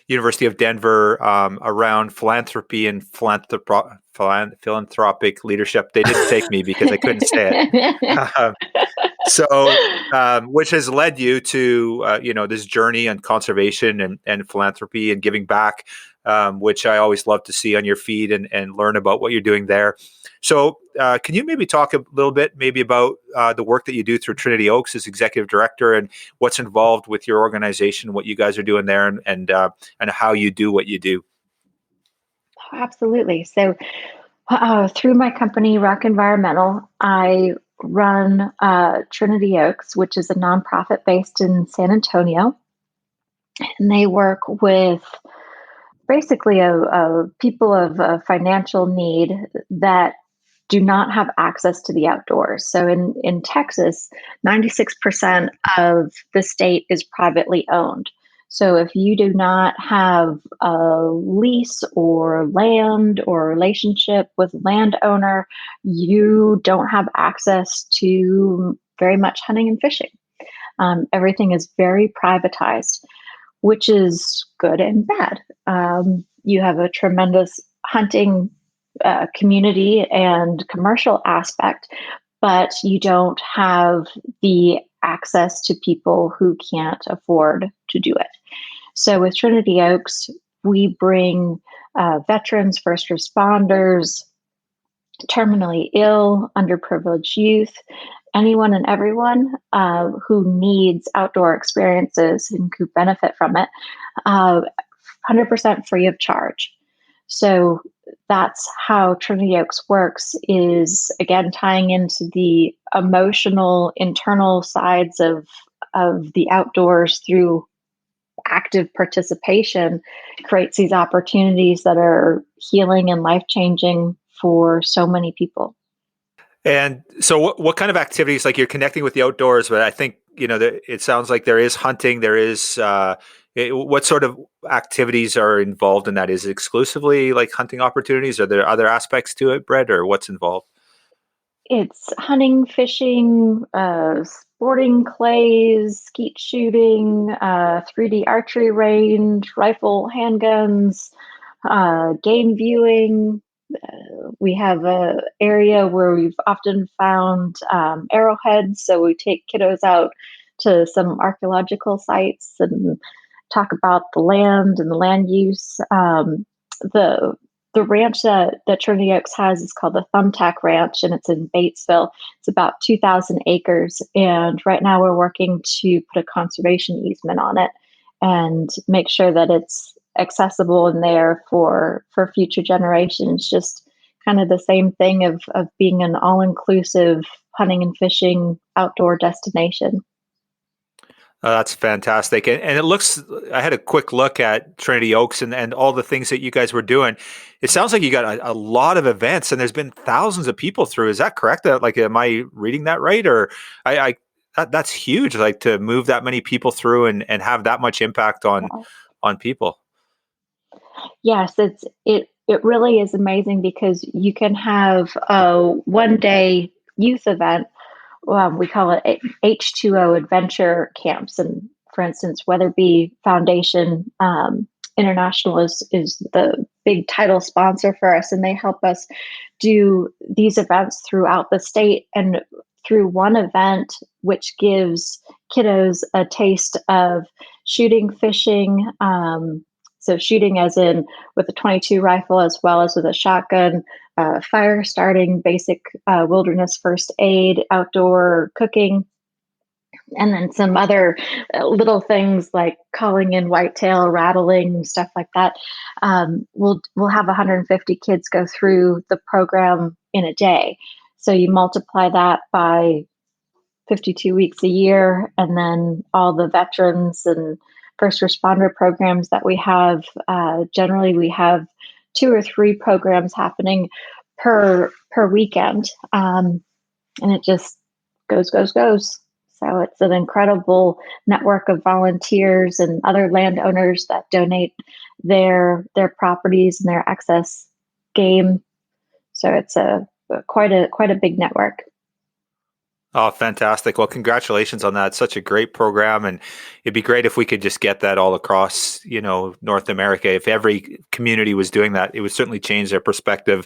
[SPEAKER 2] University of Denver around philanthropy and philanthropic leadership. They didn't take me because I couldn't say it. Which has led you to this journey on conservation and philanthropy and giving back, which I always love to see on your feed and learn about what you're doing there. So can you maybe talk a little bit maybe about the work that you do through Trinity Oaks as executive director, and what's involved with your organization, what you guys are doing there, and how you do what you do?
[SPEAKER 4] Absolutely. So through my company, Rock Environmental, I run Trinity Oaks, which is a nonprofit based in San Antonio. And they work with basically people of financial need that do not have access to the outdoors. So in Texas, 96% of the state is privately owned. So if you do not have a lease or land or relationship with a landowner, you don't have access to very much hunting and fishing. Everything is very privatized, which is good and bad. You have a tremendous hunting community and commercial aspect, but you don't have the access to people who can't afford to do it. So with Trinity Oaks, we bring veterans, first responders, terminally ill, underprivileged youth, anyone and everyone who needs outdoor experiences and could benefit from it, 100% free of charge. So that's how Trinity Oaks works, is again tying into the emotional internal sides of the outdoors through active participation, creates these opportunities that are healing and life-changing for so many people.
[SPEAKER 2] And so what kind of activities, like you're connecting with the outdoors, but I think, it sounds like there is hunting, there is, what sort of activities are involved in that? Is it exclusively like hunting opportunities? Are there other aspects to it, Brett, or what's involved?
[SPEAKER 4] It's hunting, fishing, sporting clays, skeet shooting, 3D archery range, rifle, handguns, game viewing. We have an area where we've often found arrowheads, so we take kiddos out to some archaeological sites and talk about the land and the land use. The ranch that Trinity Oaks has is called the Thumbtack Ranch, and it's in Batesville. It's about 2,000 acres, and right now we're working to put a conservation easement on it. and make sure that it's accessible and there for future generations. Just kind of the same thing of being an all-inclusive hunting and fishing outdoor destination.
[SPEAKER 2] That's fantastic. And it looks, I had a quick look at Trinity Oaks and all the things that you guys were doing. It sounds like you got a lot of events and there's been thousands of people through. Is that correct? Like, am I reading that right? Or that's huge, like to move that many people through and have that much impact on people.
[SPEAKER 4] Yes, it really is amazing because you can have a one-day youth event. We call it H2O adventure camps. And for instance, Weatherby Foundation International is the big title sponsor for us, and they help us do these events throughout the state. And through one event, which gives kiddos a taste of shooting, fishing, so shooting as in with a .22 rifle as well as with a shotgun, fire starting, basic wilderness first aid, outdoor cooking, and then some other little things like calling in whitetail, rattling, stuff like that. We'll have 150 kids go through the program in a day. So you multiply that by 52 weeks a year, and then all the veterans and first responder programs that we have. Generally, we have 2 or 3 programs happening per weekend, and it just goes. So it's an incredible network of volunteers and other landowners that donate their properties and their excess game. So it's quite a big network.
[SPEAKER 2] Oh, fantastic. Well, congratulations on that. Such a great program. And it'd be great if we could just get that all across, North America. If every community was doing that, it would certainly change their perspective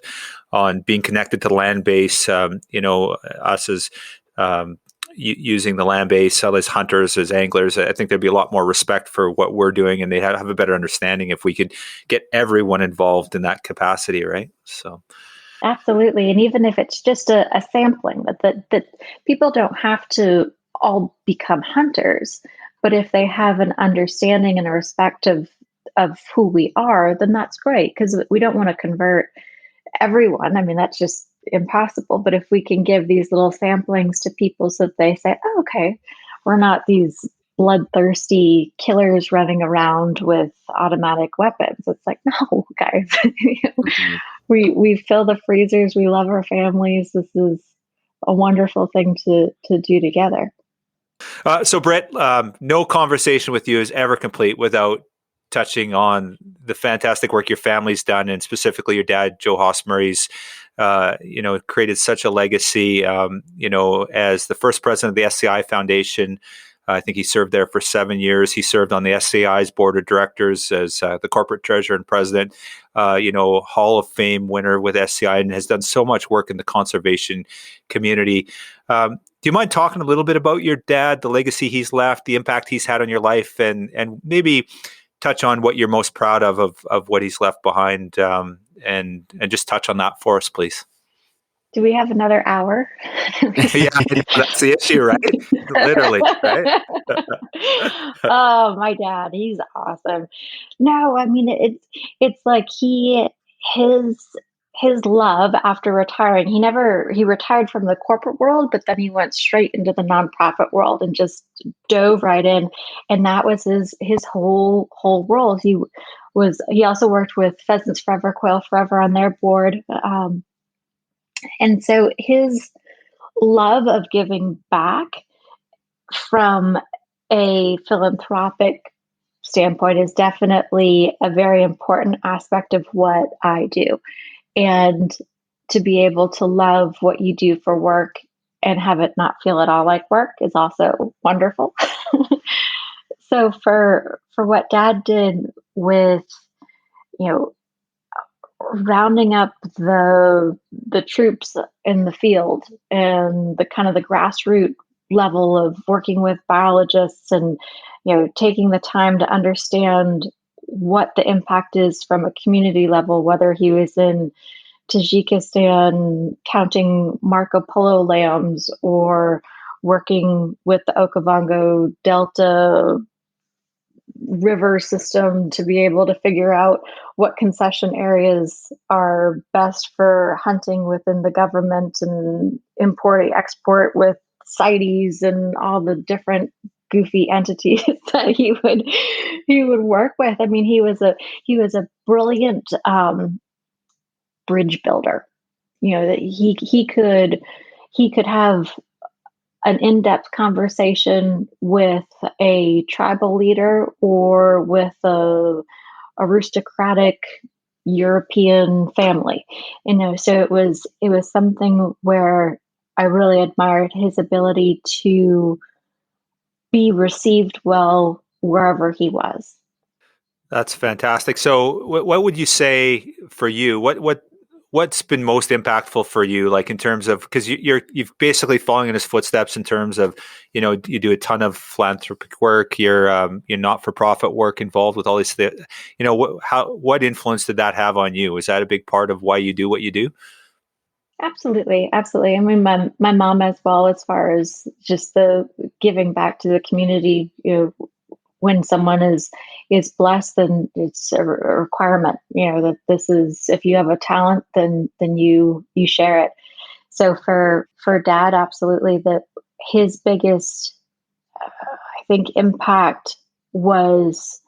[SPEAKER 2] on being connected to the land base. Us as using the land base, as hunters, as anglers, I think there'd be a lot more respect for what we're doing, and they'd have a better understanding if we could get everyone involved in that capacity, right? So.
[SPEAKER 4] Absolutely. And even if it's just a sampling, that people don't have to all become hunters, but if they have an understanding and a respect of who we are, then that's great, because we don't want to convert everyone. I mean, that's just impossible. But if we can give these little samplings to people so that they say, oh, okay, we're not these bloodthirsty killers running around with automatic weapons. It's like, no, guys.
[SPEAKER 3] Mm-hmm.
[SPEAKER 4] We fill the freezers. We love our families. This is a wonderful thing to do together.
[SPEAKER 2] So, Britt, no conversation with you is ever complete without touching on the fantastic work your family's done, and specifically your dad, Joe Haas-Murray's, created such a legacy, as the first president of the SCI Foundation. I think he served there for 7 years. He served on the SCI's board of directors as the corporate treasurer and president, Hall of Fame winner with SCI, and has done so much work in the conservation community. Do you mind talking a little bit about your dad, the legacy he's left, the impact he's had on your life, and maybe touch on what you're most proud of what he's left behind, and just touch on that for us, please?
[SPEAKER 4] Do we have another hour?
[SPEAKER 2] Yeah, that's the issue, right? Literally, right?
[SPEAKER 4] Oh, my dad, he's awesome. No, I mean it's like his love after retiring. He retired from the corporate world, but then he went straight into the nonprofit world and just dove right in. And that was his whole world. He also worked with Pheasants Forever, Quail Forever on their board. And so his love of giving back from a philanthropic standpoint is definitely a very important aspect of what I do. And to be able to love what you do for work and have it not feel at all like work is also wonderful. So for what Dad did with, rounding up the troops in the field and the kind of the grassroots level of working with biologists and taking the time to understand what the impact is from a community level, whether he was in Tajikistan counting Marco Polo lambs or working with the Okavango Delta river system to be able to figure out what concession areas are best for hunting within the government, and import export with CITES and all the different goofy entities that he would work with. I mean, he was a brilliant bridge builder. You know, that he could have an in-depth conversation with a tribal leader or with a aristocratic European family. You know, so it was something where I really admired his ability to be received well wherever he was.
[SPEAKER 2] That's fantastic. So, what would you say for you? What's been most impactful for you, like in terms of, because you've basically following in his footsteps in terms of, you know, you do a ton of philanthropic work. You're not for profit work involved with all these. You know, what influence did that have on you? Is that a big part of why you do what you do?
[SPEAKER 4] Absolutely, absolutely. I mean, my mom as well, as far as just the giving back to the community. You know, when someone is blessed, then it's a requirement. You know, that this is, if you have a talent, then you share it. So for Dad, absolutely, that his biggest, I think, impact was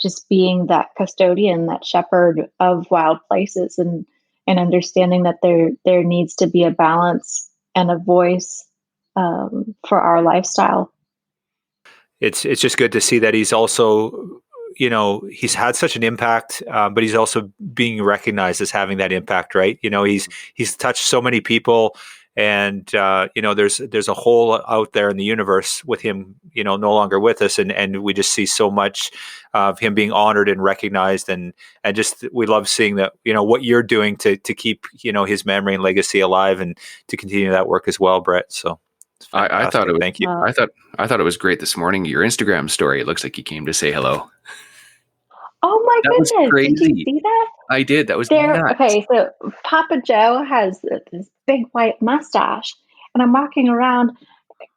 [SPEAKER 4] just being that custodian, that shepherd of wild places, and understanding that there needs to be a balance and a voice for our lifestyle.
[SPEAKER 2] It's just good to see that he's also, you know, he's had such an impact, but he's also being recognized as having that impact, right? You know, he's touched so many people, and you know, there's a hole out there in the universe with him, you know, no longer with us, and we just see so much of him being honored and recognized, and just we love seeing that, you know, what you're doing to keep, you know, his memory and legacy alive, and to continue that work as well, Brett. So.
[SPEAKER 3] I thought it was,
[SPEAKER 2] thank you.
[SPEAKER 3] I thought it was great this morning. Your Instagram story. It looks like you came to say hello.
[SPEAKER 4] Oh my
[SPEAKER 3] That was
[SPEAKER 4] goodness!
[SPEAKER 3] crazy.
[SPEAKER 4] Did you see that?
[SPEAKER 3] I did. That was
[SPEAKER 4] There.
[SPEAKER 3] nuts.
[SPEAKER 4] Okay, so Papa Joe has this big white mustache, and I'm walking around,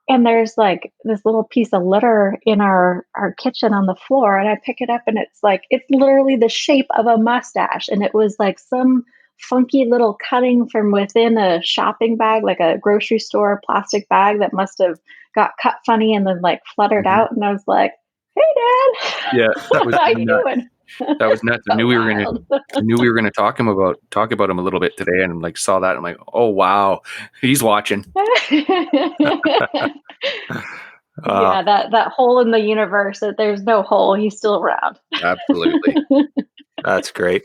[SPEAKER 4] and there's like this little piece of litter in our kitchen on the floor, and I pick it up, and it's literally the shape of a mustache, and it was like some funky little cutting from within a shopping bag, like a grocery store plastic bag that must have got cut funny and then like fluttered out, and I was like, "Hey, Dad,
[SPEAKER 3] Yeah, that was
[SPEAKER 4] how you
[SPEAKER 3] nuts.
[SPEAKER 4] doing?"
[SPEAKER 3] That was nuts. I
[SPEAKER 4] So
[SPEAKER 3] knew we were
[SPEAKER 4] wild.
[SPEAKER 3] gonna talk about him a little bit today, and like saw that. I'm like, oh wow, he's watching.
[SPEAKER 4] Yeah, that hole in the universe, that there's no hole, he's still around.
[SPEAKER 3] Absolutely.
[SPEAKER 2] That's great.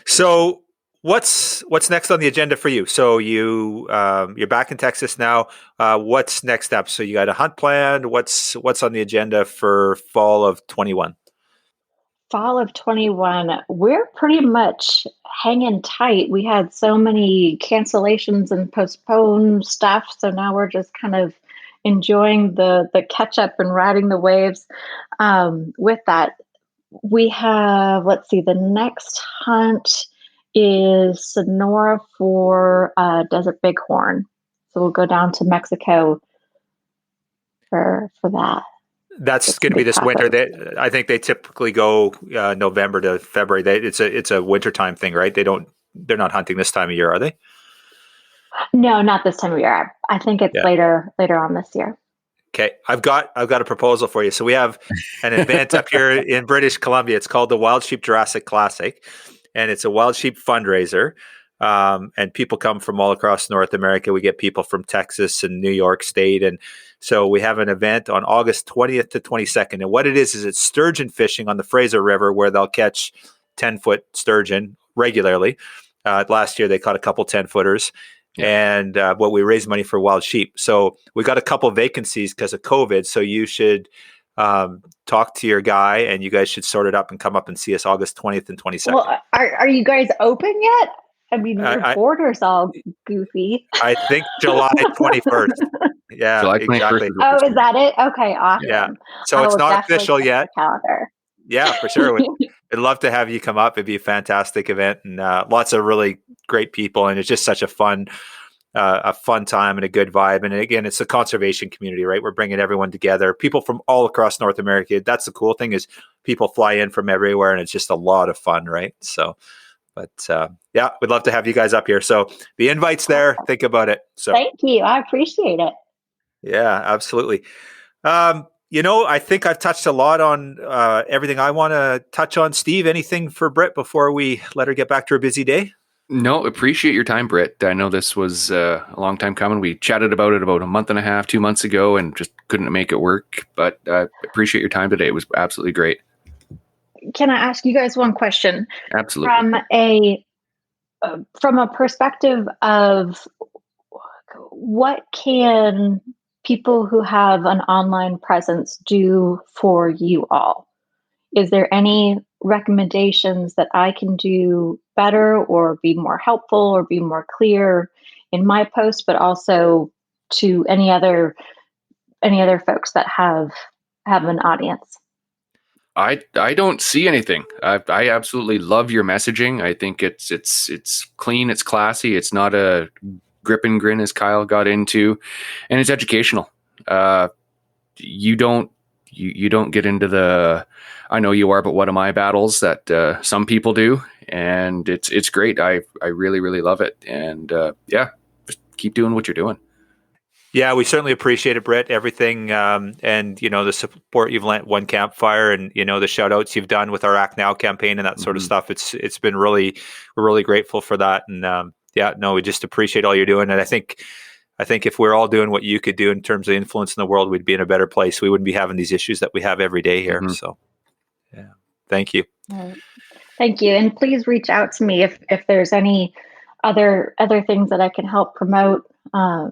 [SPEAKER 2] So what's next on the agenda for you? So you're back in Texas now. What's next up? So you got a hunt planned. What's on the agenda for fall of 21?
[SPEAKER 4] Fall of 21, we're pretty much hanging tight. We had so many cancellations and postponed stuff, so now we're just kind of enjoying the catch up and riding the waves. With that, we have, let's see, the next hunt is Sonora for desert bighorn. So we'll go down to Mexico for that.
[SPEAKER 2] That's going to be this winter. I think they typically go November to February. It's a wintertime thing, right? They're not hunting this time of year, are they?
[SPEAKER 4] No, not this time of year. I think it's later on this year.
[SPEAKER 2] Okay, I've got a proposal for you. So we have an event up here in British Columbia. It's called the Wild Sheep Jurassic Classic, and it's a wild sheep fundraiser. And people come from all across North America. We get people from Texas and New York State, and so we have an event on August 20th to 22nd. And what it is it's sturgeon fishing on the Fraser River, where they'll catch 10-foot sturgeon regularly. Last year they caught a couple 10-footers. Yeah. And what we raise money for wild sheep. So we got a couple vacancies because of COVID. So you should talk to your guy, and you guys should sort it up and come up and see us August 20th and 22nd.
[SPEAKER 4] Well, are you guys open yet? I mean, your border's all goofy.
[SPEAKER 2] I think July 21st. Yeah,
[SPEAKER 3] July 21st
[SPEAKER 2] exactly.
[SPEAKER 4] Oh, is that it? Okay, awesome.
[SPEAKER 2] Yeah. So it's not official yet.
[SPEAKER 4] Calendar.
[SPEAKER 2] Yeah, for sure. I'd love to have you come up. It'd be a fantastic event, and lots of really great people. And it's just such a fun a fun time and a good vibe. And again, it's a conservation community, right? We're bringing everyone together, people from all across North America. That's the cool thing, is people fly in from everywhere, and it's just a lot of fun, right? So, but yeah, we'd love to have you guys up here. So the invite's there. Think about it. So
[SPEAKER 4] Thank you. I appreciate it.
[SPEAKER 2] yeah, absolutely. I think I've touched a lot on everything I want to touch on. Steve, anything for Britt before we let her get back to her busy day?
[SPEAKER 3] No, appreciate your time, Britt. I know this was a long time coming. We chatted about it about a month and a half, 2 months ago, and just couldn't make it work. But appreciate your time today. It was absolutely great.
[SPEAKER 4] Can I ask you guys one question?
[SPEAKER 3] Absolutely.
[SPEAKER 4] From a perspective of what can people who have an online presence do for you all? Is there any recommendations that I can do better, or be more helpful, or be more clear in my post, but also to any other folks that have an audience?
[SPEAKER 3] I don't see anything. I absolutely love your messaging. I think it's clean, it's classy, it's not a grip and grin as Kyle got into, and it's educational. You don't get into the I know you are, but what am I battles that some people do, and it's great. I really, really love it, and yeah, just keep doing what you're doing.
[SPEAKER 2] Yeah, we certainly appreciate it, Britt. Everything, and the support you've lent One Campfire, and the shout outs you've done with our Act Now campaign and that sort of stuff. It's been we're really grateful for that, and we just appreciate all you're doing. And I think if we're all doing what you could do in terms of influence in the world, we'd be in a better place. We wouldn't be having these issues that we have every day here. So, yeah, thank you.
[SPEAKER 4] Thank you, and please reach out to me if there's any other things that I can help promote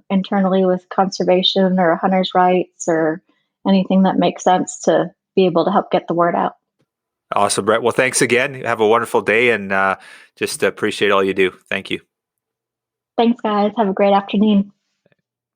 [SPEAKER 4] internally with conservation or hunters' rights, or anything that makes sense to be able to help get the word out.
[SPEAKER 2] Awesome, Brett. Well, thanks again. Have a wonderful day, and just appreciate all you do. Thank you.
[SPEAKER 4] Thanks, guys. Have a great afternoon.